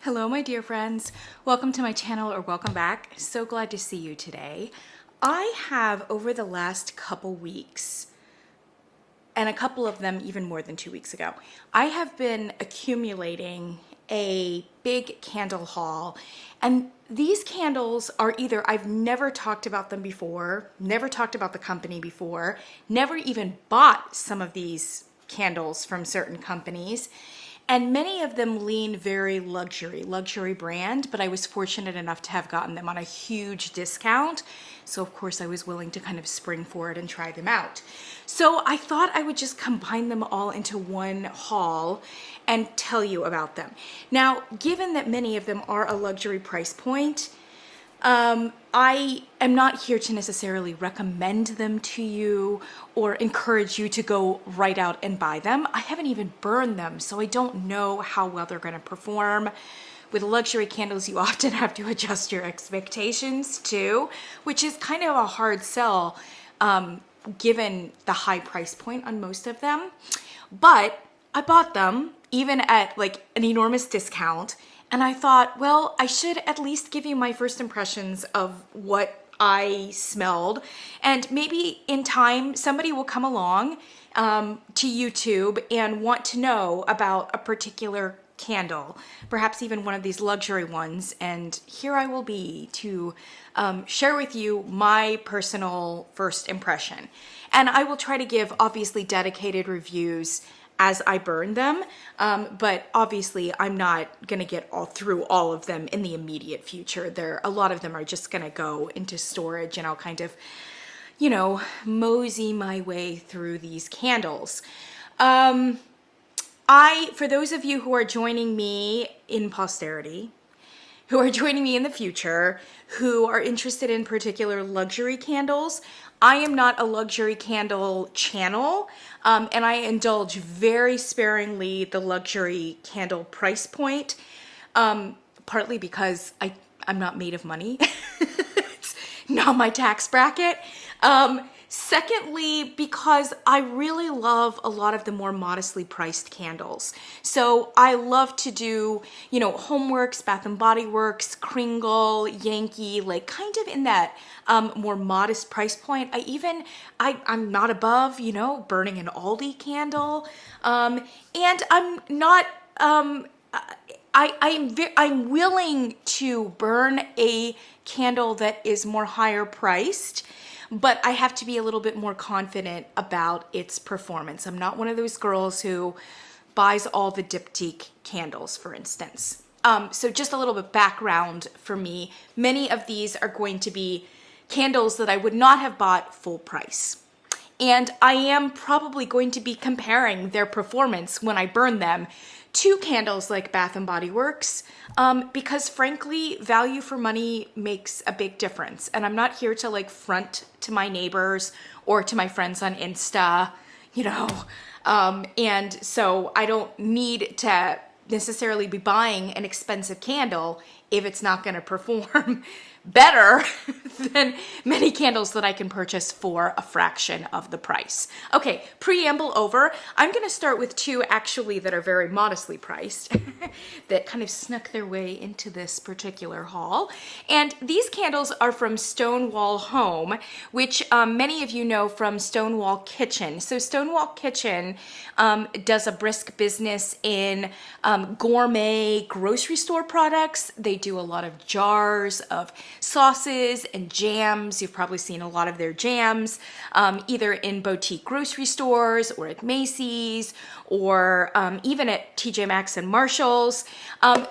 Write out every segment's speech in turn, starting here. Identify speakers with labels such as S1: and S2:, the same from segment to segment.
S1: Hello, my dear friends. Welcome to my channel, or welcome back. So glad to see you today. I have, over the last couple weeks, and a couple of them even more than 2 weeks ago, I have been accumulating a big candle haul. And these candles are either I've never talked about them before, never talked about the company before, never even bought some of these candles from certain companies. And many of them lean very luxury brand, but I was fortunate enough to have gotten them on a huge discount. So of course I was willing to kind of spring for it and try them out. So I thought I would just combine them all into one haul and tell you about them. Now, given that many of them are a luxury price point, I am not here to necessarily recommend them to you or encourage you to go right out and buy them. I haven't even burned them, so I don't know how well they're going to perform. With luxury candles, you often have to adjust your expectations too, which is kind of a hard sell given the high price point on most of them. But I bought them even at like an enormous discount. And I thought, well, I should at least give you my first impressions of what I smelled. And maybe in time, somebody will come along to YouTube and want to know about a particular candle, perhaps even one of these luxury ones. And here I will be to share with you my personal first impression. And I will try to give obviously dedicated reviews as I burn them, but obviously I'm not gonna get through all of them in the immediate future. A lot of them are just gonna go into storage, and I'll kind of, mosey my way through these candles. For those of you who are joining me in posterity, who are joining me in the future, who are interested in particular luxury candles, I am not a luxury candle channel, and I indulge very sparingly the luxury candle price point, partly because I'm not made of money. It's not my tax bracket. Secondly, because I really love a lot of the more modestly priced candles. So I love to do, Homeworks, Bath and Body Works, Kringle, Yankee, like kind of in that more modest price point. I'm not above, burning an Aldi candle. And I'm not, I'm willing to burn a candle that is more higher priced, but I have to be a little bit more confident about its performance. I'm not one of those girls who buys all the diptyque candles, for instance. So just a little bit background for me. Many of these are going to be candles that I would not have bought full price. And I am probably going to be comparing their performance when I burn them to candles like Bath and Body Works, because frankly, value for money makes a big difference. And I'm not here to like front to my neighbors or to my friends on Insta, and so I don't need to necessarily be buying an expensive candle if it's not going to perform better than many candles that I can purchase for a fraction of the price. Okay, preamble over. I'm going to start with two actually that are very modestly priced that kind of snuck their way into this particular haul. And these candles are from Stonewall Home, which many of you know from Stonewall Kitchen. So Stonewall Kitchen does a brisk business in gourmet grocery store products. They do a lot of jars of sauces and jams. You've probably seen a lot of their jams, either in boutique grocery stores or at Macy's or even at TJ Maxx and Marshall's.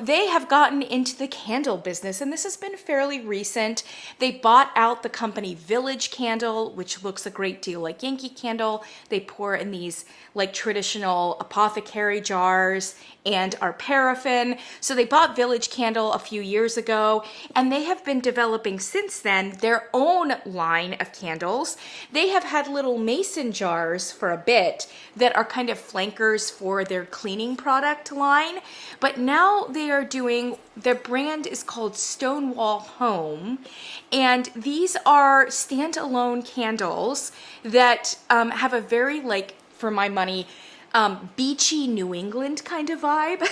S1: They have gotten into the candle business, and this has been fairly recent. They bought out the company Village Candle, which looks a great deal like Yankee Candle. They pour in these like traditional apothecary jars and are paraffin. So they bought Village Candle a few years ago, and they have been developing since then their own line of candles. They have had little mason jars for a bit that are kind of flankers for their cleaning product line, but now they are doing, their brand is called Stonewall Home, and these are standalone candles that have a very, like, for my money, beachy New England kind of vibe.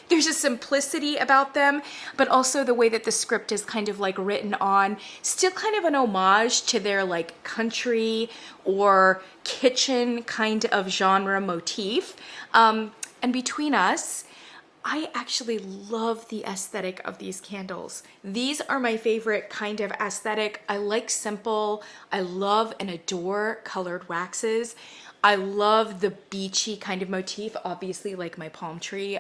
S1: There's a simplicity about them, but also the way that the script is kind of like written on, still kind of an homage to their like country or kitchen kind of genre motif. And between us, I actually love the aesthetic of these candles. These are my favorite kind of aesthetic. I like simple. I love and adore colored waxes. I love the beachy kind of motif, obviously like my palm tree.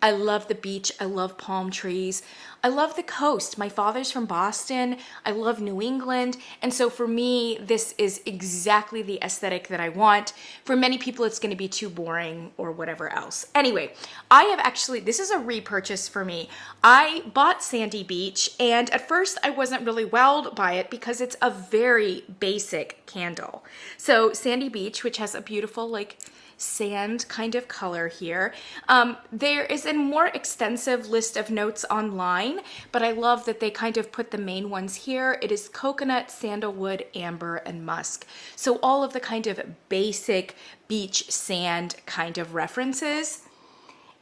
S1: I love the beach. I love palm trees. I love the coast. My father's from Boston. I love New England. And so for me, this is exactly the aesthetic that I want. For many people, it's going to be too boring or whatever else. Anyway, I have actually, this is a repurchase for me. I bought Sandy Beach, and at first I wasn't really wowed by it because it's a very basic candle. So Sandy Beach, which has a beautiful like sand kind of color here. There is a more extensive list of notes online, but I love that they kind of put the main ones here. It is coconut, sandalwood, amber, and musk. So all of the kind of basic beach sand kind of references.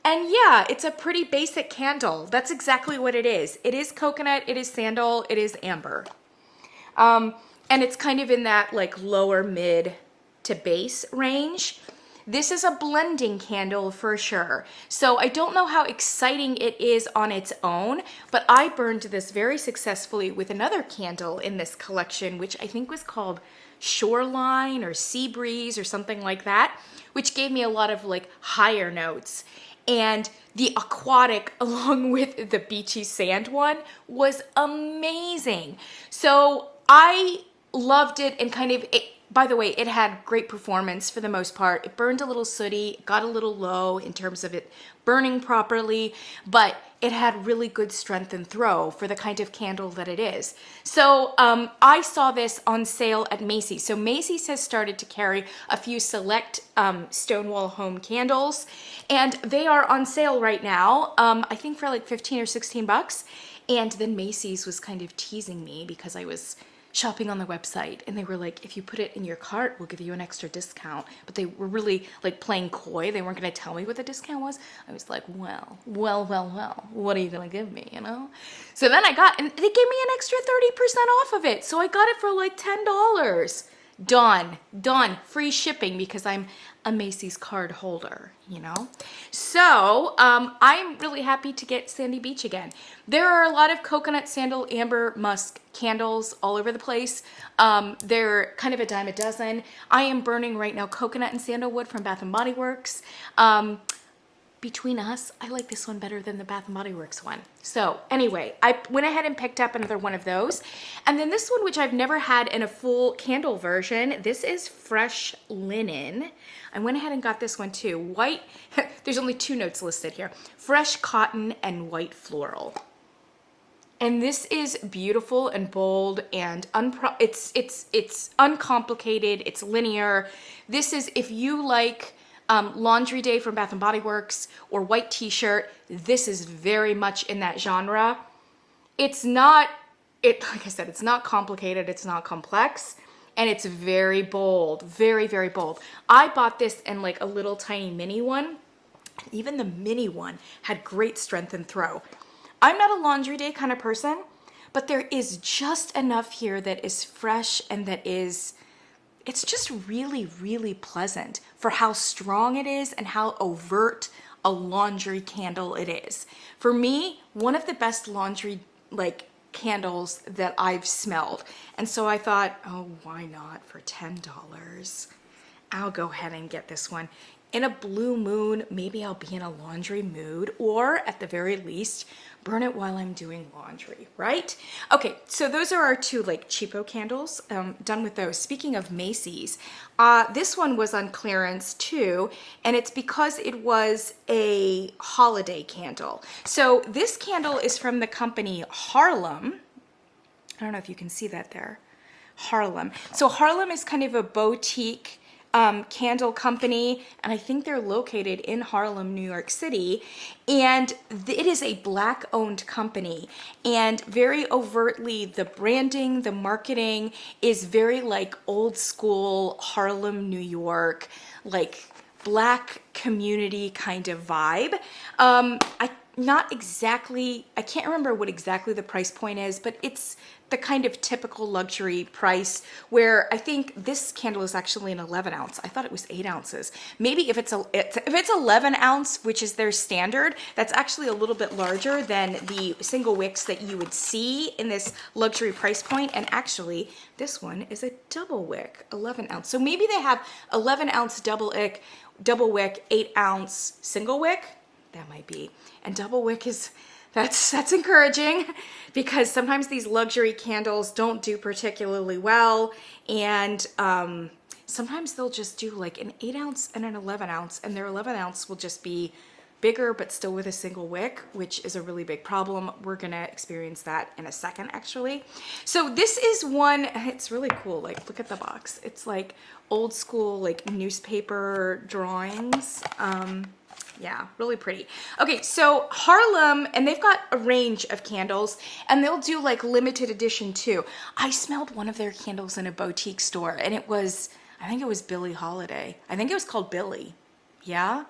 S1: And yeah, it's a pretty basic candle. That's exactly what it is. It is coconut, it is sandal, it is amber. And it's kind of in that like lower mid to base range. This is a blending candle for sure. So I don't know how exciting it is on its own, but I burned this very successfully with another candle in this collection, which I think was called Shoreline or Sea Breeze or something like that, which gave me a lot of like higher notes. And the aquatic along with the beachy sand one was amazing. So I loved it and kind of, by the way, it had great performance for the most part. It burned a little sooty, got a little low in terms of it burning properly, but it had really good strength and throw for the kind of candle that it is. So I saw this on sale at Macy's. So Macy's has started to carry a few select Stonewall home candles, and they are on sale right now, I think for like 15 or 16 bucks. And then Macy's was kind of teasing me because I was shopping on the website, and they were like, if you put it in your cart, we'll give you an extra discount. But they were really like playing coy. They weren't going to tell me what the discount was. I was like, well, what are you going to give me, you know? So then I got, and they gave me an extra 30% off of it. So I got it for like $10. Done, free shipping because I'm a Macy's card holder, you know? So I'm really happy to get Sandy Beach again. There are a lot of coconut, sandal, amber, musk candles all over the place. They're kind of a dime a dozen. I am burning right now coconut and sandalwood from Bath & Body Works. Between us, I like this one better than the Bath & Body Works one. So anyway, I went ahead and picked up another one of those. And then this one, which I've never had in a full candle version, this is Fresh Linen. I went ahead and got this one too. White, there's only 2 notes listed here. Fresh cotton and white floral. And this is beautiful and bold and it's uncomplicated, it's linear. This is, if you like Laundry Day from Bath & Body Works or white t-shirt, this is very much in that genre. It's not, like I said, it's not complicated, it's not complex, and it's very bold, very, very bold. I bought this in like a little tiny mini one. Even the mini one had great strength and throw. I'm not a Laundry Day kind of person, but there is just enough here that is fresh and that is, it's just really, really pleasant for how strong it is and how overt a laundry candle it is. For me, one of the best laundry like candles that I've smelled. And so I thought, oh, why not for $10? I'll go ahead and get this one. In a blue moon, maybe I'll be in a laundry mood, or at the very least, burn it while I'm doing laundry, right? Okay, so those are our 2 like cheapo candles, done with those. Speaking of Macy's, this one was on clearance too, and it's because it was a holiday candle. So this candle is from the company Harlem. I don't know if you can see that there. Harlem. So Harlem is kind of a boutique candle company, and I think they're located in Harlem, New York City, and it is a Black owned company, and very overtly the branding, the marketing is very like old school Harlem, New York, like Black community kind of vibe. I can't remember what exactly the price point is, but it's the kind of typical luxury price where I think this candle is actually an 11 ounce. I thought it was 8 ounces. Maybe if it's 11 ounce, which is their standard, that's actually a little bit larger than the single wicks that you would see in this luxury price point. And actually this one is a double wick, 11 ounce. So maybe they have 11 ounce double wick, 8 ounce single wick. That might be. And double wick is, that's encouraging, because sometimes these luxury candles don't do particularly well. And sometimes they'll just do like an 8 ounce and an 11 ounce, and their 11 ounce will just be bigger, but still with a single wick, which is a really big problem. We're gonna experience that in a second, actually. So this is one, it's really cool. Like, look at the box. It's like old school, like newspaper drawings. Yeah, really pretty. Okay, so Harlem, and they've got a range of candles, and they'll do like limited edition too. I smelled one of their candles in a boutique store, and it was, I think it was Billie Holiday. I think it was called Billie. Yeah,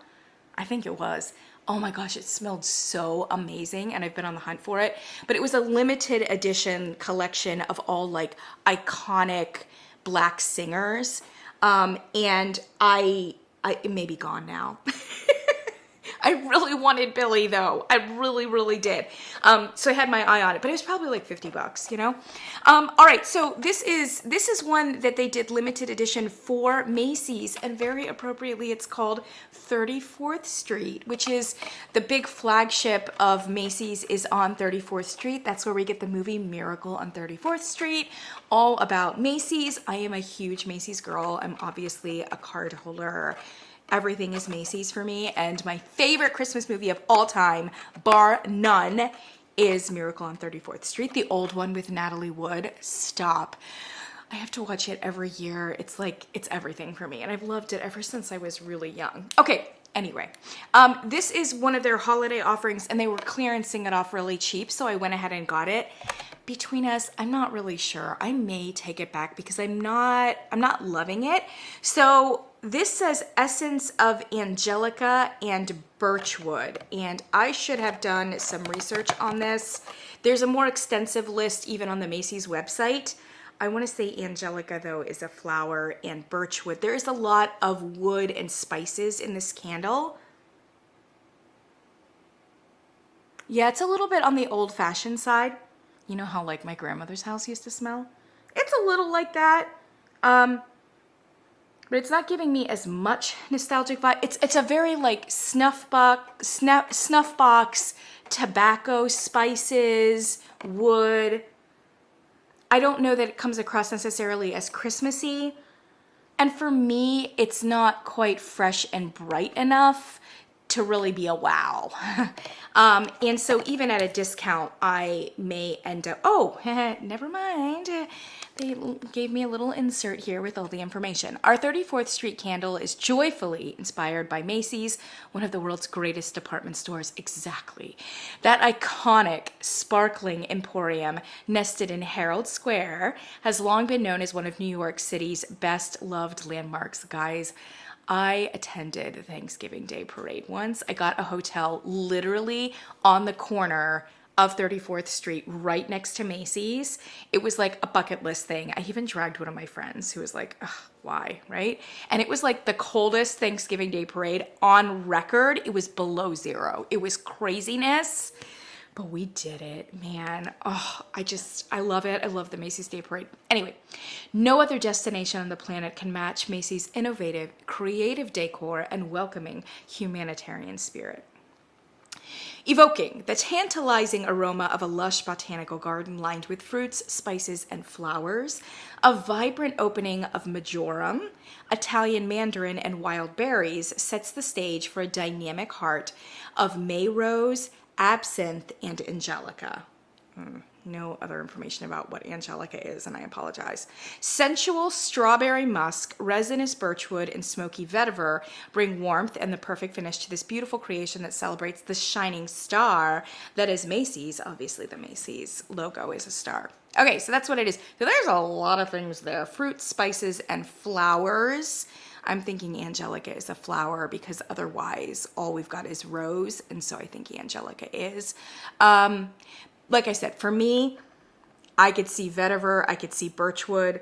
S1: I think it was. Oh my gosh, it smelled so amazing, and I've been on the hunt for it. But it was a limited edition collection of all like iconic Black singers, and it may be gone now. I really wanted Billie though. I really, really did. So I had my eye on it, but it was probably like 50 bucks, you know? All right, so this is one that they did limited edition for Macy's, and very appropriately it's called 34th Street, which is the big flagship of Macy's is on 34th Street. That's where we get the movie Miracle on 34th Street, all about Macy's. I am a huge Macy's girl. I'm obviously a card holder. Everything is Macy's for me, and my favorite Christmas movie of all time, bar none, is Miracle on 34th Street, the old one with Natalie Wood. Stop. I have to watch it every year. It's like, it's everything for me, and I've loved it ever since I was really young. Okay, anyway, this is one of their holiday offerings, and they were clearancing it off really cheap, so I went ahead and got it. Between us, I'm not really sure. I may take it back because I'm not loving it. So this says Essence of Angelica and Birchwood, and I should have done some research on this. There's a more extensive list even on the Macy's website. I want to say Angelica though is a flower, and Birchwood. There is a lot of wood and spices in this candle. Yeah, it's a little bit on the old-fashioned side. You know how like my grandmother's house used to smell? It's a little like that. But it's not giving me as much nostalgic vibe. It's a very like snuff box, tobacco, spices, wood. I don't know that it comes across necessarily as Christmassy. And for me, it's not quite fresh and bright enough to really be a wow. And so even at a discount, I may end up, oh, never mind. They gave me a little insert here with all the information. Our 34th Street candle is joyfully inspired by Macy's, one of the world's greatest department stores. Exactly. That iconic, sparkling emporium nested in Herald Square has long been known as one of New York City's best loved landmarks. Guys, I attended the Thanksgiving Day parade once. I got a hotel literally on the corner of 34th Street, right next to Macy's. It was like a bucket list thing. I even dragged one of my friends who was like, ugh, why, right? And it was like the coldest Thanksgiving Day parade on record. It was below zero. It was craziness. But we did it, man. Oh, I love it. I love the Macy's Day Parade. Anyway, no other destination on the planet can match Macy's innovative, creative decor and welcoming humanitarian spirit. Evoking the tantalizing aroma of a lush botanical garden lined with fruits, spices, and flowers, a vibrant opening of majoram, Italian mandarin, and wild berries sets the stage for a dynamic heart of May rose, absinthe, and angelica. No other information about what angelica is, and I apologize. Sensual strawberry musk, resinous birchwood, and smoky vetiver bring warmth and the perfect finish to this beautiful creation that celebrates the shining star that is Macy's. Obviously, the Macy's logo is a star. Okay, so that's what it is. So there's a lot of things there. Fruits, spices, and flowers. I'm thinking angelica is a flower because otherwise all we've got is rose. And so I think angelica is. Like I said, for me, I could see vetiver, I could see birchwood,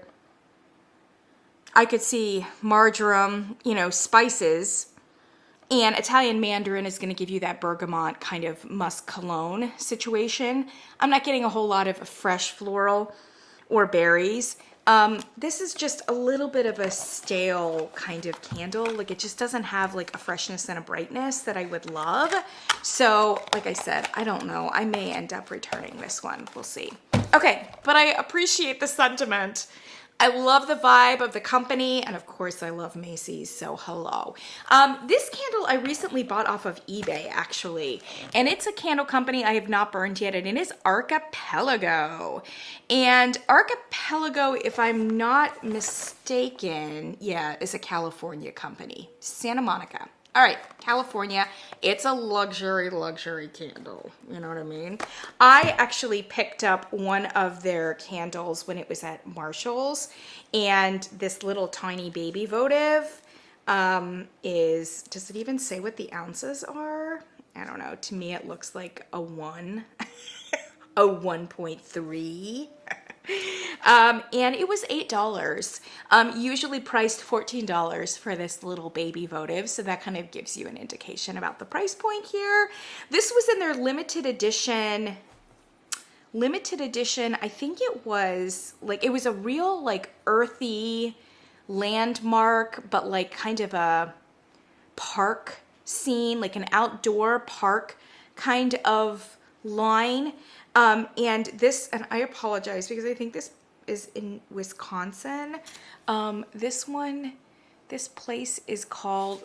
S1: I could see marjoram, you know, spices. And Italian mandarin is going to give you that bergamot kind of musk cologne situation. I'm not getting a whole lot of fresh floral or berries. This is just a little bit of a stale kind of candle. Like it just doesn't have like a freshness and a brightness that I would love. So like I said, I don't know. I may end up returning this one. We'll see. Okay, but I appreciate the sentiment. I love the vibe of the company, and of course I love Macy's, so hello. This candle I recently bought off of eBay, actually, and it's a candle company I have not burned yet, and it is Archipelago. And Archipelago, if I'm not mistaken, yeah, is a California company, Santa Monica. All right, California, it's a luxury candle. You know what I mean? I actually picked up one of their candles when it was at Marshall's, and this little tiny baby votive does it even say what the ounces are? I don't know. To me, it looks like a 1, a 1.3. And it was $8, usually priced $14 for this little baby votive. So that kind of gives you an indication about the price point here. This was in their limited edition. I think it was a real like earthy landmark, but like kind of a park scene, like an outdoor park kind of line. And I apologize because I think this is in Wisconsin. This place is called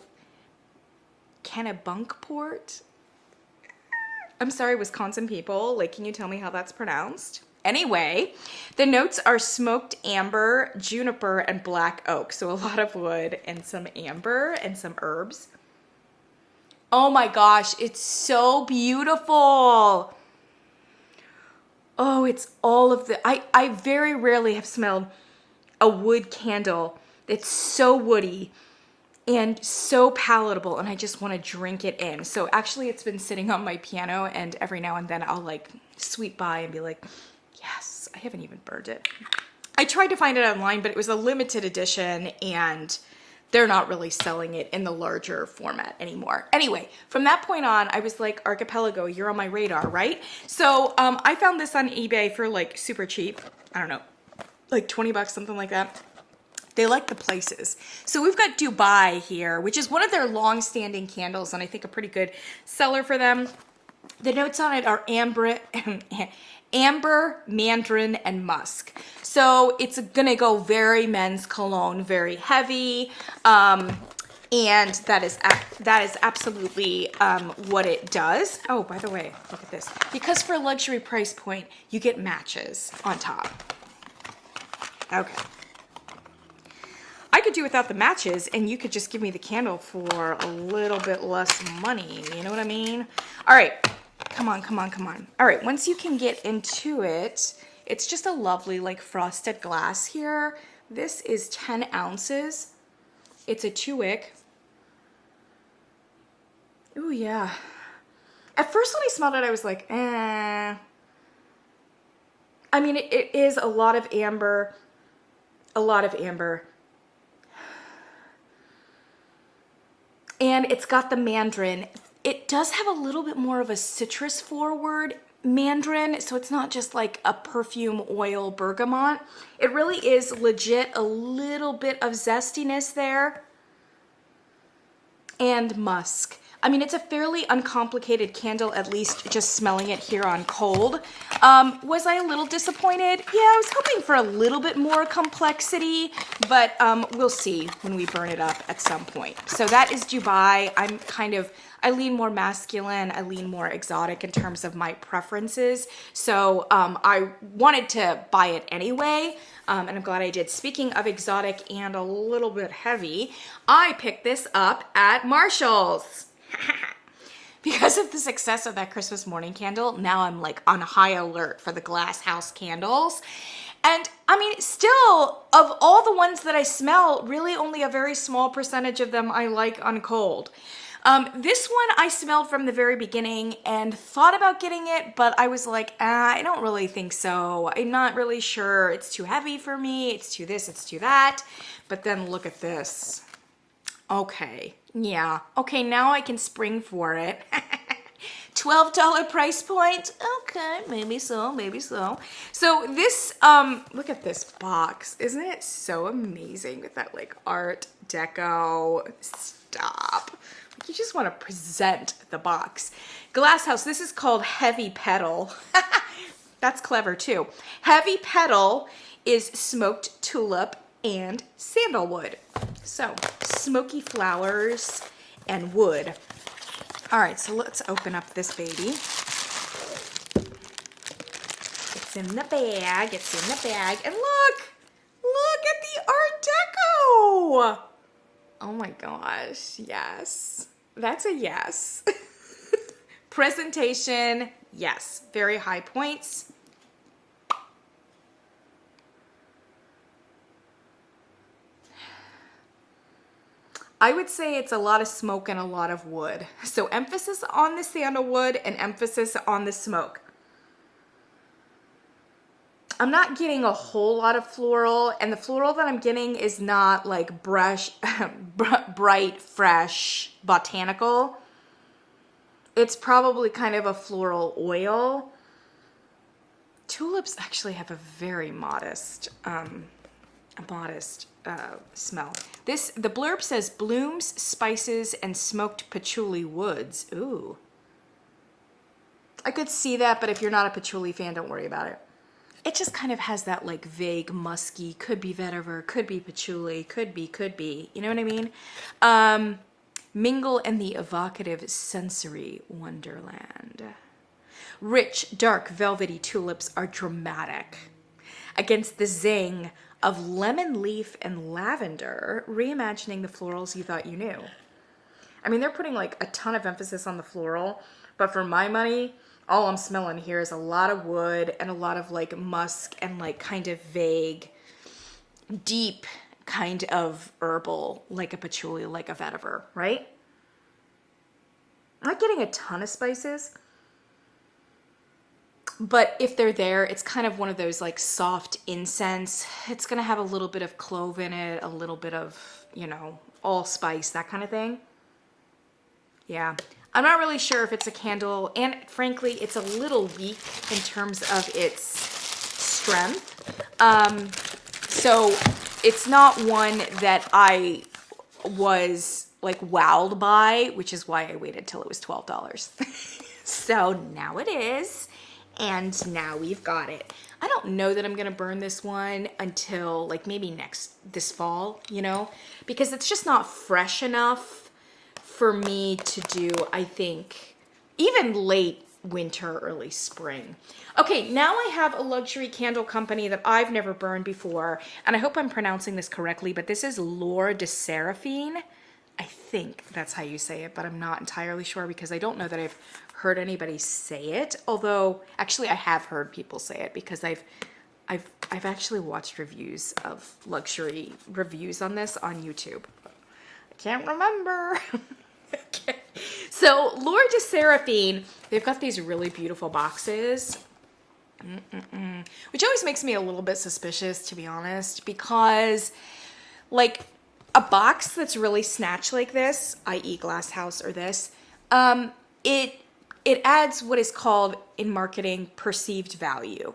S1: Kennebunkport. I'm sorry, Wisconsin people. Like, can you tell me how that's pronounced? Anyway, the notes are smoked amber, juniper, and black oak. So a lot of wood and some amber and some herbs. Oh my gosh, it's so beautiful. Oh, it's all of the, I very rarely have smelled a wood candle that's so woody and so palatable, and I just want to drink it in. So actually it's been sitting on my piano, and every now and then I'll like sweep by and be like, yes, I haven't even burned it. I tried to find it online, but it was a limited edition, and they're not really selling it in the larger format anymore. Anyway, from that point on, I was like, Archipelago, you're on my radar, right? So I found this on eBay for like super cheap. I don't know, like 20 bucks, something like that. They like the places. So we've got Dubai here, which is one of their long-standing candles, and I think a pretty good seller for them. The notes on it are amber, mandarin, and musk. So it's gonna go very men's cologne, very heavy, and that is absolutely what it does. Oh, by the way, look at this. Because for a luxury price point, you get matches on top. Okay. I could do without the matches, and you could just give me the candle for a little bit less money. You know what I mean? All right. Come on, come on, come on. All right, once you can get into it, it's just a lovely like frosted glass here. This is 10 ounces. It's a 2-wick. Ooh, yeah. At first when I smelled it, I was like, eh. I mean, it is a lot of amber, and it's got the mandarin. It does have a little bit more of a citrus forward mandarin, so it's not just like a perfume oil bergamot. It really is legit a little bit of zestiness there. And musk. I mean, it's a fairly uncomplicated candle, at least just smelling it here on cold. Was I a little disappointed? Yeah, I was hoping for a little bit more complexity, but we'll see when we burn it up at some point. So that is Dubai. I lean more masculine, I lean more exotic in terms of my preferences. So I wanted to buy it anyway, and I'm glad I did. Speaking of exotic and a little bit heavy, I picked this up at Marshall's. Because of the success of that Christmas morning candle, now I'm like on high alert for the Glasshouse candles. And I mean, still, of all the ones that I smell, really only a very small percentage of them I like on cold. This one I smelled from the very beginning and thought about getting it, but I was like, I don't really think so. I'm not really sure. It's too heavy for me. It's too this, it's too that. But then look at this. Okay, yeah. Okay, now I can spring for it. $12 price point. Okay, maybe so, maybe so. So this, look at this box. Isn't it so amazing with that like Art Deco? Stop. You just want to present the box. Glasshouse, this is called Heavy Petal. That's clever too. Heavy Petal is smoked tulip and sandalwood. So smoky flowers and wood. All right, so let's open up this baby. It's in the bag, it's in the bag. And look at the Art Deco. Oh my gosh, yes. That's a yes. Presentation, yes. Very high points. I would say it's a lot of smoke and a lot of wood. So emphasis on the sandalwood and emphasis on the smoke. I'm not getting a whole lot of floral, and the floral that I'm getting is not like bright, fresh, botanical. It's probably kind of a floral oil. Tulips actually have a very modest smell. The blurb says blooms, spices, and smoked patchouli woods. Ooh. I could see that, but if you're not a patchouli fan, don't worry about it. It just kind of has that like vague musky, could be vetiver, could be patchouli, could be, you know what I mean? Mingle in the evocative sensory wonderland. Rich, dark, velvety tulips are dramatic. Against the zing of lemon leaf and lavender, reimagining the florals you thought you knew. I mean, they're putting like a ton of emphasis on the floral, but for my money, all I'm smelling here is a lot of wood and a lot of like musk and like kind of vague, deep kind of herbal, like a patchouli, like a vetiver, right? I'm not getting a ton of spices, but if they're there, it's kind of one of those like soft incense. It's gonna have a little bit of clove in it, a little bit of, you know, allspice, that kind of thing. Yeah. I'm not really sure if it's a candle, and frankly, it's a little weak in terms of its strength. So it's not one that I was like wowed by, which is why I waited till it was $12. So now it is, and now we've got it. I don't know that I'm gonna burn this one until like maybe this fall, you know, because it's just not fresh enough for me to do, I think, even late winter, early spring. Okay, now I have a luxury candle company that I've never burned before, and I hope I'm pronouncing this correctly, but this is L'Or de Seraphine. I think that's how you say it, but I'm not entirely sure because I don't know that I've heard anybody say it, although actually I have heard people say it because I've actually watched reviews of luxury reviews on this on YouTube. I can't remember. Okay. So L'Or de Seraphine, they've got these really beautiful boxes, which always makes me a little bit suspicious, to be honest, because like a box that's really snatched like this, i.e. Glasshouse or this, it adds what is called in marketing perceived value.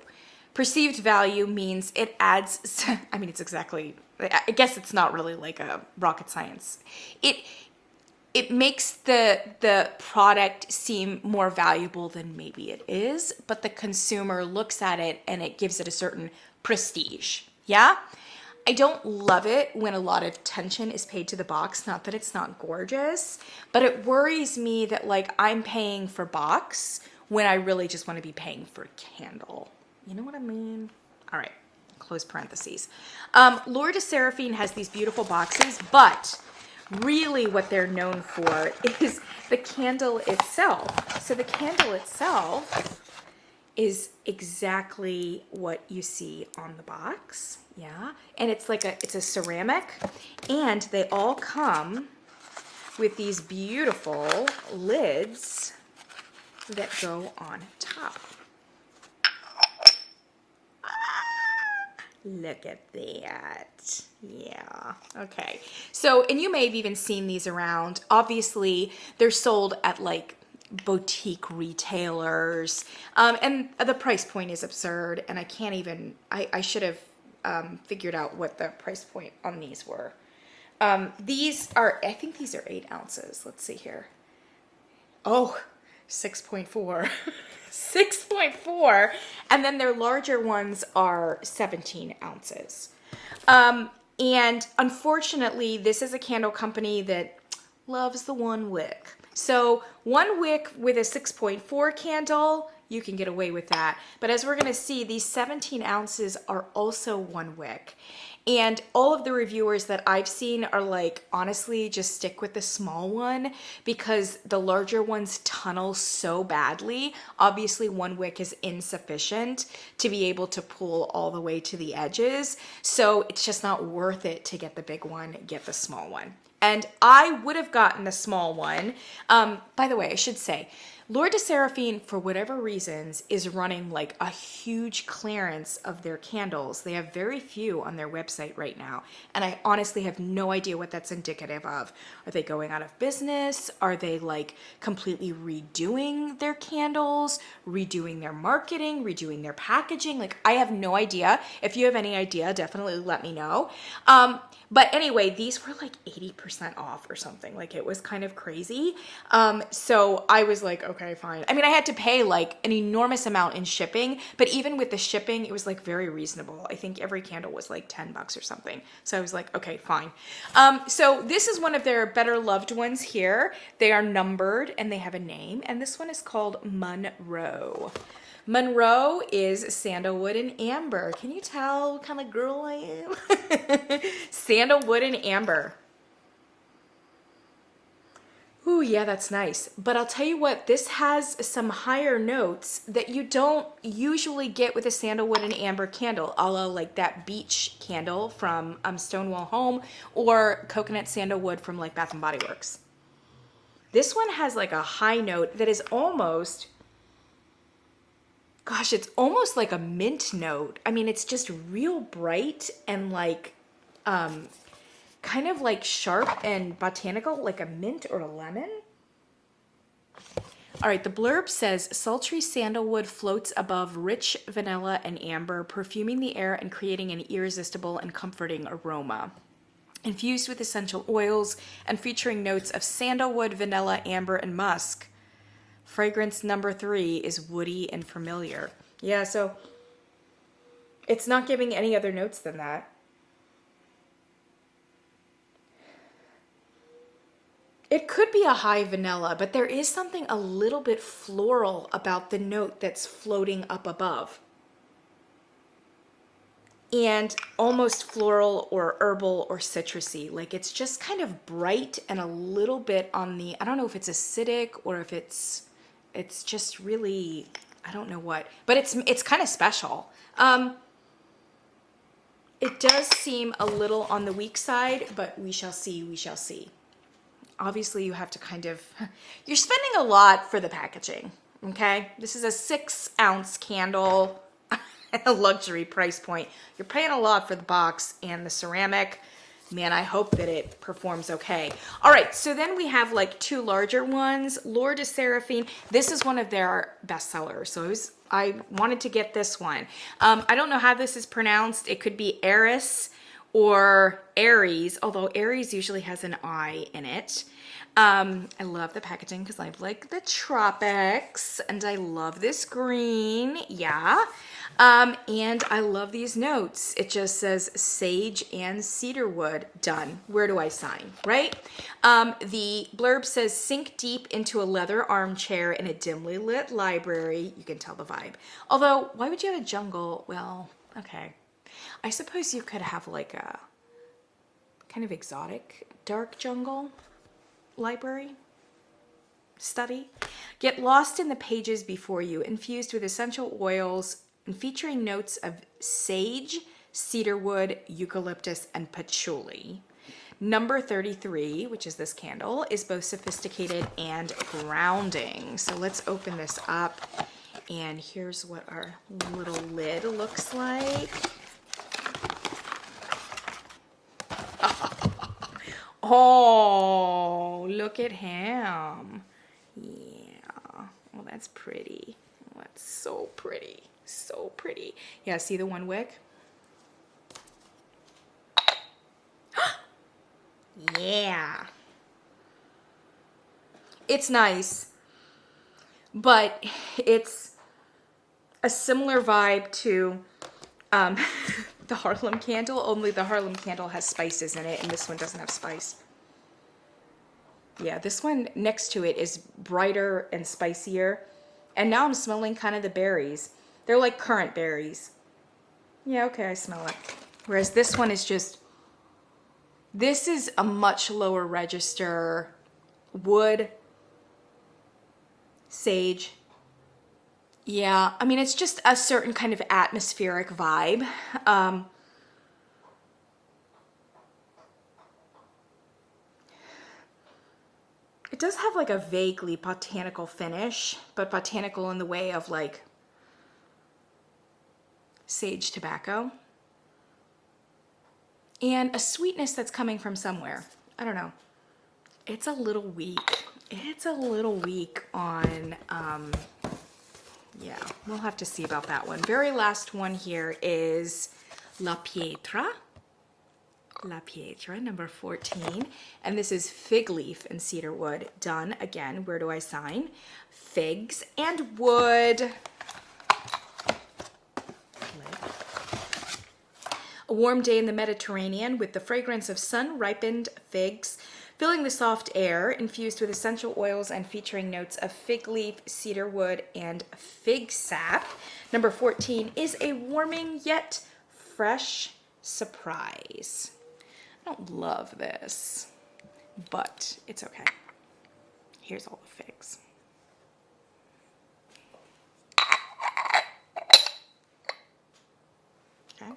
S1: Perceived value means it adds, I mean, it's exactly, I guess it's not really like a rocket science. It makes the product seem more valuable than maybe it is, but the consumer looks at it and it gives it a certain prestige, yeah? I don't love it when a lot of attention is paid to the box, not that it's not gorgeous, but it worries me that like I'm paying for box when I really just want to be paying for candle. You know what I mean? All right, close parentheses. L'Or de Seraphine has these beautiful boxes, but really what they're known for is the candle itself. So the candle itself is exactly what you see on the box. Yeah. And it's like it's a ceramic, and they all come with these beautiful lids that go on top. Look at that. Yeah. Okay. So, and you may have even seen these around. Obviously, they're sold at like boutique retailers. And the price point is absurd. And I can't even, I should have figured out what the price point on these were. These are, I think these are 8 ounces. Let's see here. Oh, 6.4. 6.4. And then their larger ones are 17 ounces. And unfortunately, this is a candle company that loves the one wick. So 1 wick with a 6.4 candle, you can get away with that. But as we're going to see, these 17 ounces are also 1 wick. And all of the reviewers that I've seen are like, honestly, just stick with the small one because the larger ones tunnel so badly. Obviously, 1 wick is insufficient to be able to pull all the way to the edges. So it's just not worth it to get the big one, get the small one. And I would have gotten the small one. By the way, I should say, Lord de Seraphine, for whatever reasons, is running like a huge clearance of their candles. They have very few on their website right now. And I honestly have no idea what that's indicative of. Are they going out of business? Are they like completely redoing their candles, redoing their marketing, redoing their packaging? Like, I have no idea. If you have any idea, definitely let me know. But anyway, these were like 80% off or something. Like, it was kind of crazy. So I was like, okay, fine. I mean, I had to pay like an enormous amount in shipping, but even with the shipping, it was like very reasonable. I think every candle was like $10 or something. So I was like, okay, fine. So this is one of their better loved ones here. They are numbered and they have a name. And this one is called Monroe. Monroe is sandalwood and amber. Can you tell what kind of girl I am? Sandalwood and amber. Ooh, yeah, that's nice. But I'll tell you what, this has some higher notes that you don't usually get with a sandalwood and amber candle, a la like that beach candle from Stonewall Home or coconut sandalwood from like Bath and Body Works. This one has like a high note that is almost... Gosh, it's almost like a mint note. I mean, it's just real bright and like kind of like sharp and botanical, like a mint or a lemon. All right, the blurb says, sultry sandalwood floats above rich vanilla and amber, perfuming the air and creating an irresistible and comforting aroma. Infused with essential oils and featuring notes of sandalwood, vanilla, amber, and musk. Fragrance number 3 is woody and familiar. Yeah, so it's not giving any other notes than that. It could be a high vanilla, but there is something a little bit floral about the note that's floating up above. And almost floral or herbal or citrusy. Like, it's just kind of bright and a little bit on the, I don't know if it's acidic or if it's just really, I don't know what, but it's kind of special. It does seem a little on the weak side, but we shall see, we shall see. Obviously you have to kind of, you're spending a lot for the packaging, okay? This is a 6-ounce candle at a luxury price point. You're paying a lot for the box and the ceramic. Man, I hope that it performs okay. All right, so then we have like 2 larger ones. Lord de Seraphine, this is one of their bestsellers. So I wanted to get this one. I don't know how this is pronounced. It could be Eris or Aries, although Aries usually has an I in it. I love the packaging because I like the tropics, and I love this green, yeah. And I love these notes. It just says sage and cedarwood, done. Where do I sign, right? The blurb says sink deep into a leather armchair in a dimly lit library. You can tell the vibe. Although, why would you have a jungle? Well, okay. I suppose you could have like a kind of exotic dark jungle library. study. Get lost in the pages before you, infused with essential oils and featuring notes of sage, cedarwood, eucalyptus, and patchouli. Number 33, which is this candle, is both sophisticated and grounding. So let's open this up. And here's what our little lid looks like. Oh, look at him. Yeah. Oh, that's pretty. Oh, that's so pretty. So pretty. Yeah, see the one wick? Yeah. It's nice, but it's a similar vibe to the Harlem candle, only the Harlem candle has spices in it and this one doesn't have spice. Yeah, this one next to it is brighter and spicier. And now I'm smelling kind of the berries. They're like currant berries. Yeah, okay, I smell it. Whereas this one is just, this is a much lower register. Wood, sage. Yeah, I mean, it's just a certain kind of atmospheric vibe. It does have like a vaguely botanical finish, but botanical in the way of like sage tobacco. And a sweetness that's coming from somewhere. I don't know. It's a little weak. It's a little weak on, yeah, we'll have to see about that one. Very last one here is La Pietra. La Pietra, number 14. And this is fig leaf and cedar wood. Done. Again, where do I sign? Figs and wood. A warm day in the Mediterranean with the fragrance of sun-ripened figs filling the soft air, infused with essential oils and featuring notes of fig leaf, cedar wood, and fig sap. Number 14 is a warming yet fresh surprise. I don't love this, but it's okay. Here's all the figs. Okay.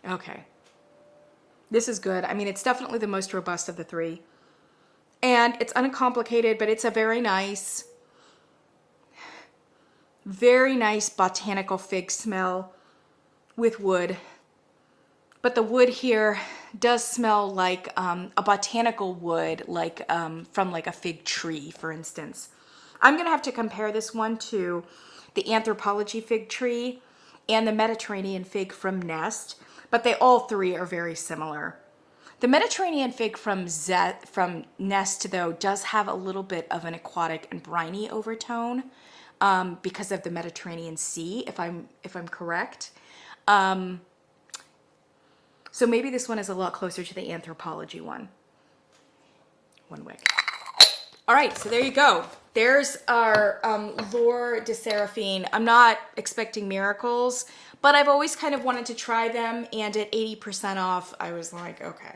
S1: Okay. This is good. I mean, it's definitely the most robust of the three. And it's uncomplicated, but it's a very nice botanical fig smell with wood. But the wood here does smell like a botanical wood, like from like a fig tree, for instance. I'm going to have to compare this one to the Anthropology fig tree and the Mediterranean fig from Nest. But they all three are very similar. The Mediterranean fig from Nest, though, does have a little bit of an aquatic and briny overtone because of the Mediterranean Sea, if I'm correct. So maybe this one is a lot closer to the Anthropology one. One wick. All right, so there you go. There's our L'Or de Seraphine. I'm not expecting miracles, but I've always kind of wanted to try them, and at 80% off, I was like, okay.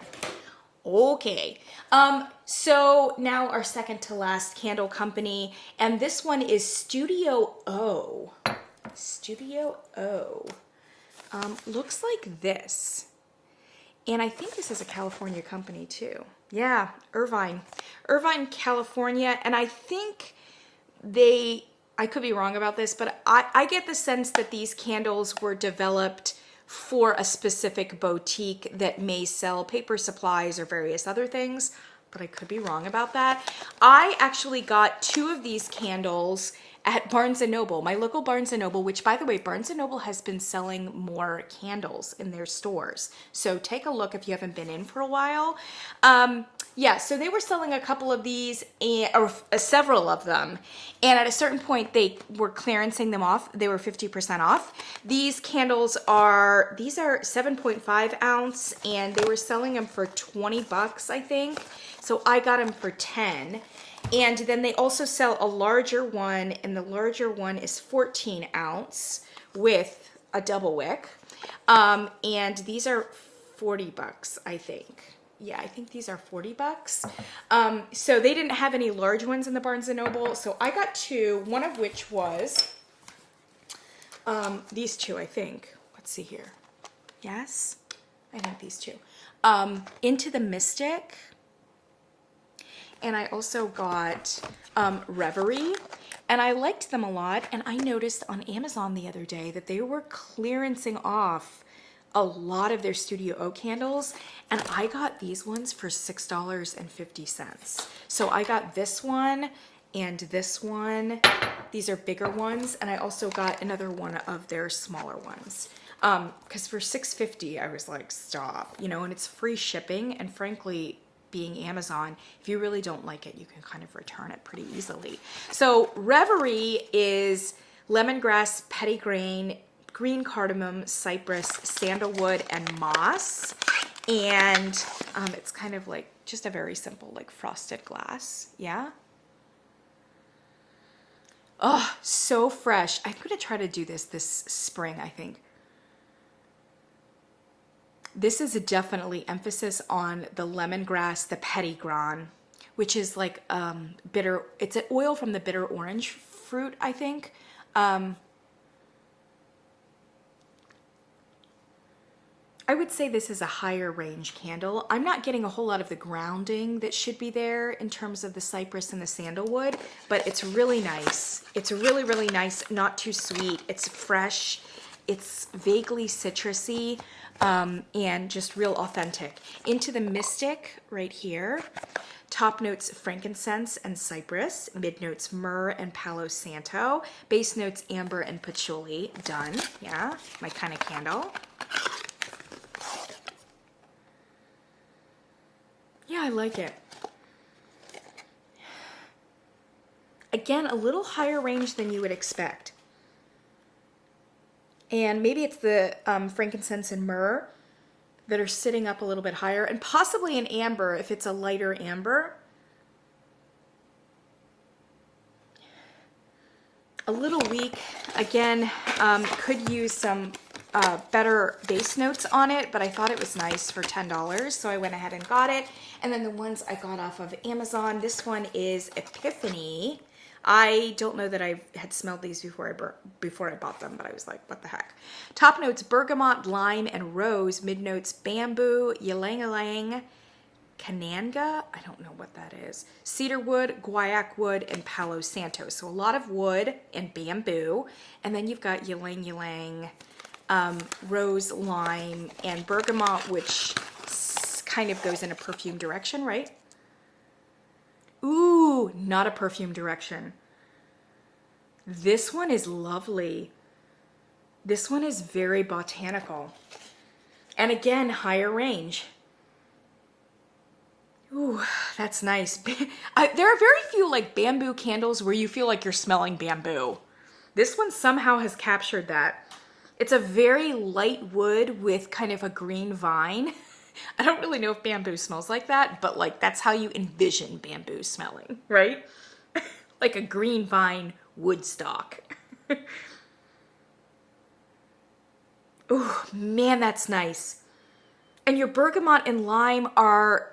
S1: So now our second to last candle company, and this one is Studio O. Studio O. Looks like this. And I think this is a California company too. Yeah, Irvine, California. And I think I could be wrong about this, but I get the sense that these candles were developed for a specific boutique that may sell paper supplies or various other things, but I could be wrong about that. I actually got 2 of these candles at Barnes & Noble, my local Barnes & Noble, which, by the way, Barnes & Noble has been selling more candles in their stores. So take a look if you haven't been in for a while. Yeah, so they were selling a couple of these, or several of them. And at a certain point, they were clearancing them off. They were 50% off. These candles are 7.5 ounce, and they were selling them for 20 bucks, I think. So I got them for 10. And then they also sell a larger one, and the larger one is 14 ounce with a double wick. And these are 40 bucks, I think. yeah, I think these are 40 bucks. So they didn't have any large ones in the Barnes & Noble. So I got two, one of which was these two, I think. Let's see here. Yes, I think these two. Into the Mystic. And I also got Reverie. And I liked them a lot. And I noticed on Amazon the other day that they were clearancing off a lot of their Studio O candles, and I got these ones for $6.50. So I got this one and this one. These are bigger ones, and I also got another one of their smaller ones. Because for $6.50, I was like, stop, you know, and it's free shipping, and frankly, being Amazon, if you really don't like it, you can kind of return it pretty easily. So Reverie is lemongrass, petitgrain, green cardamom, cypress, sandalwood, and moss. And it's kind of like just a very simple, like frosted glass. Yeah. Oh, so fresh. I'm going to try to do this spring, I think. This is definitely emphasis on the lemongrass, the petitgrain, which is like bitter. It's an oil from the bitter orange fruit, I think. I would say this is a higher range candle. I'm not getting a whole lot of the grounding that should be there in terms of the cypress and the sandalwood, but it's really nice. It's really, really nice, not too sweet. It's fresh, it's vaguely citrusy, and just real authentic. Into the Mystic right here. Top notes frankincense and cypress, mid notes myrrh and palo santo, base notes amber and patchouli. Done. Yeah, my kind of candle. Yeah, I like it. Again, a little higher range than you would expect. And maybe it's the frankincense and myrrh that are sitting up a little bit higher, and possibly an amber if it's a lighter amber. A little weak. Again, could use some better base notes on it, but I thought it was nice for $10, so I went ahead and got it. And then the ones I got off of Amazon, this one is Epiphany. I don't know that I had smelled these before I bought them, but I was like, what the heck? Top notes bergamot, lime, and rose. Mid notes bamboo, ylang-ylang, cananga, I don't know what that is, cedar wood, guaiac wood, and palo santo. So a lot of wood and bamboo. And then you've got ylang-ylang, rose, lime, and bergamot, which kind of goes in a perfume direction, right? Ooh, not a perfume direction. This one is lovely. This one is very botanical. And again, higher range. Ooh, that's nice. There are very few like bamboo candles where you feel like you're smelling bamboo. This one somehow has captured that. It's a very light wood with kind of a green vine. I don't really know if bamboo smells like that, but like that's how you envision bamboo smelling, right? Like a green vine wood stock. Oh man, that's nice. And your bergamot and lime are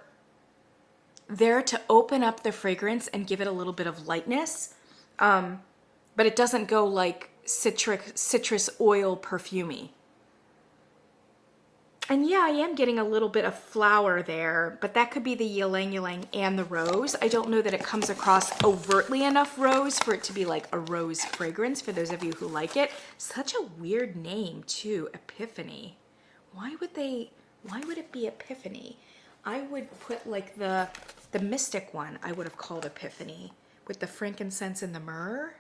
S1: there to open up the fragrance and give it a little bit of lightness, but it doesn't go like citrus oil perfumey. And yeah, I am getting a little bit of flower there, but that could be the ylang-ylang and the rose. I don't know that it comes across overtly enough rose for it to be like a rose fragrance for those of you who like it. Such a weird name too, Epiphany. Why would it be Epiphany? I would put like the Mystic one, I would have called Epiphany with the frankincense and the myrrh.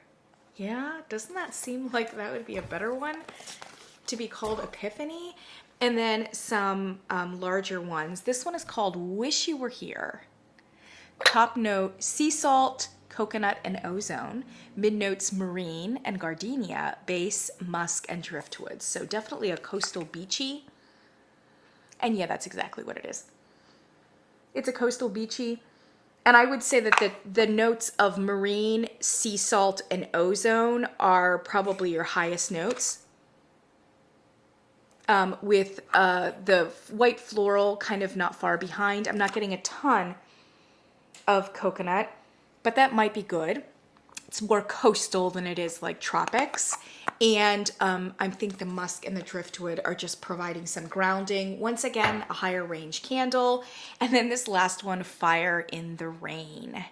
S1: Yeah, doesn't that seem like that would be a better one to be called Epiphany? And then some larger ones. This one is called Wish You Were Here. Top note, sea salt, coconut, and ozone. Mid notes, marine and gardenia. Base, musk, and driftwood. So definitely a coastal beachy. And yeah, that's exactly what it is. It's a coastal beachy. And I would say that the notes of marine, sea salt, and ozone are probably your highest notes. with the white floral kind of not far behind. I'm not getting a ton of coconut, but that might be good. It's more coastal than it is like tropics. And I think the musk and the driftwood are just providing some grounding. Once again, a higher range candle. And then this last one, Fire in the Rain.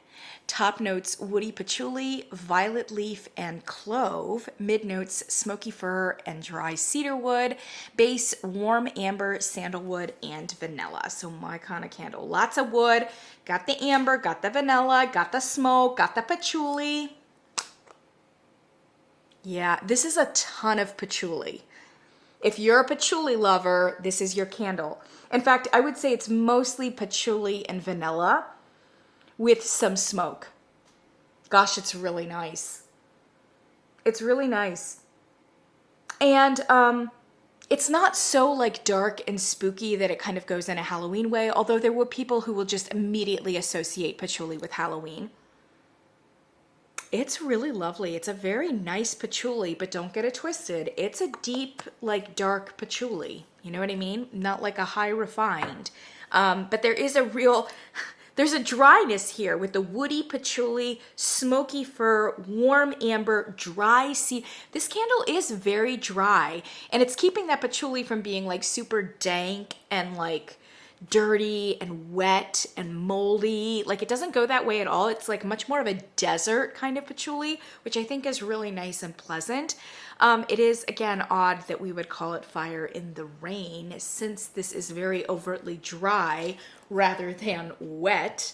S1: Top notes, woody patchouli, violet leaf, and clove. Mid notes, smoky fir and dry cedar wood. Base, warm amber, sandalwood, and vanilla. So my kind of candle. Lots of wood. Got the amber, got the vanilla, got the smoke, got the patchouli. Yeah, this is a ton of patchouli. If you're a patchouli lover, this is your candle. In fact, I would say it's mostly patchouli and vanilla with some smoke. Gosh, it's really nice. It's really nice. And it's not so like dark and spooky that it kind of goes in a Halloween way, although there were people who will just immediately associate patchouli with Halloween. It's really lovely. It's a very nice patchouli, but don't get it twisted. It's a deep, like dark patchouli. You know what I mean? Not like a high refined. But there is there's a dryness here with the woody patchouli, smoky fir, warm amber, dry sea. This candle is very dry, and it's keeping that patchouli from being like super dank and like dirty and wet and moldy. Like it doesn't go that way at all. It's like much more of a desert kind of patchouli, which I think is really nice and pleasant. It is again odd that we would call it Fire in the Rain, since this is very overtly dry rather than wet.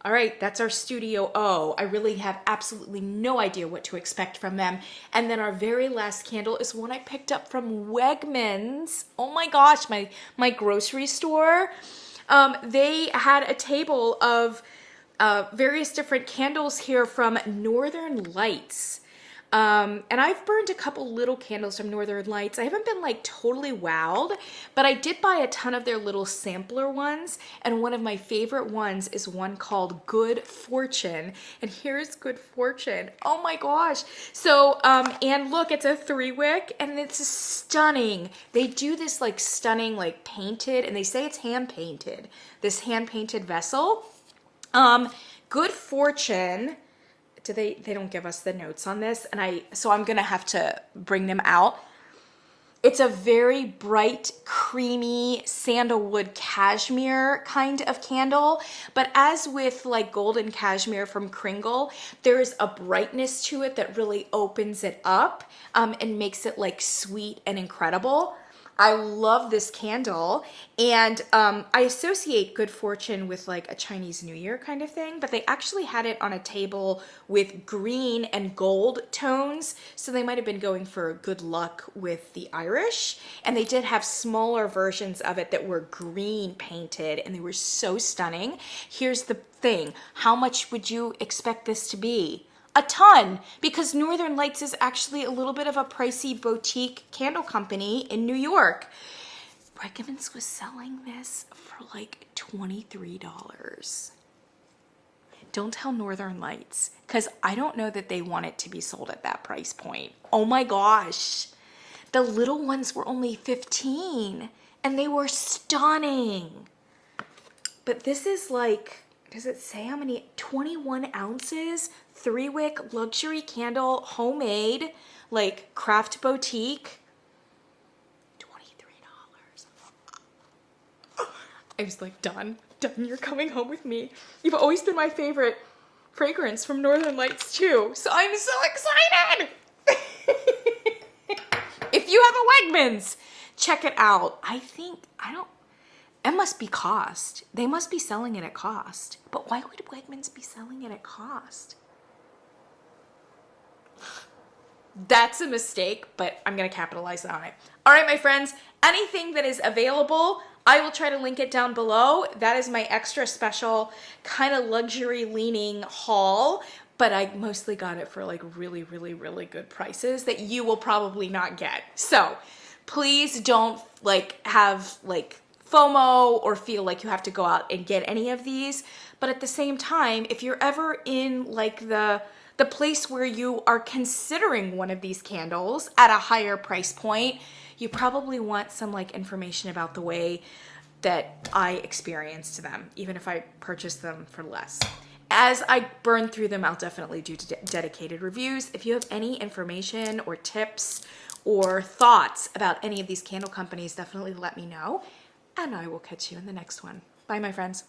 S1: All right, that's our Studio O. I really have absolutely no idea what to expect from them. And then our very last candle is one I picked up from Wegmans. Oh my gosh, my grocery store. They had a table of various different candles here from Northern Lights. And I've burned a couple little candles from Northern Lights. I haven't been like totally wowed, but I did buy a ton of their little sampler ones. And one of my favorite ones is one called Good Fortune. And here's Good Fortune. Oh my gosh. So, and look, it's a 3-wick and it's stunning. They do this like stunning, like painted, and they say it's hand painted, this hand painted vessel. Good Fortune. They don't give us the notes on this, and so I'm gonna have to bring them out. It's a very bright, creamy sandalwood cashmere kind of candle, but as with like golden cashmere from Kringle, there's a brightness to it that really opens it up and makes it like sweet and incredible. I love this candle, and I associate Good Fortune with like a Chinese New Year kind of thing, but they actually had it on a table with green and gold tones, so they might have been going for good luck with the Irish, and they did have smaller versions of it that were green painted, and they were so stunning. Here's the thing, how much would you expect this to be? A ton, because Northern Lights is actually a little bit of a pricey boutique candle company in New York. Wegmans was selling this for like $23. Don't tell Northern Lights, because I don't know that they want it to be sold at that price point. Oh my gosh. The little ones were only $15 and they were stunning. But this is like, does it say how many? 21 ounces, 3-wick luxury candle, homemade, like craft boutique. $23. I was like, done, you're coming home with me. You've always been my favorite fragrance from Northern Lights too. So I'm so excited. If you have a Wegmans, check it out. It must be cost. They must be selling it at cost. But why would Wegmans be selling it at cost? That's a mistake, but I'm going to capitalize on it. All right, my friends, anything that is available, I will try to link it down below. That is my extra special kind of luxury leaning haul, but I mostly got it for like really, really, really good prices that you will probably not get. So please don't like have like FOMO or feel like you have to go out and get any of these. But at the same time, if you're ever in like the place where you are considering one of these candles at a higher price point, you probably want some like information about the way that I experienced them, even if I purchased them for less. As I burn through them, I'll definitely do dedicated reviews. If you have any information or tips or thoughts about any of these candle companies, definitely let me know, and I will catch you in the next one. Bye, my friends.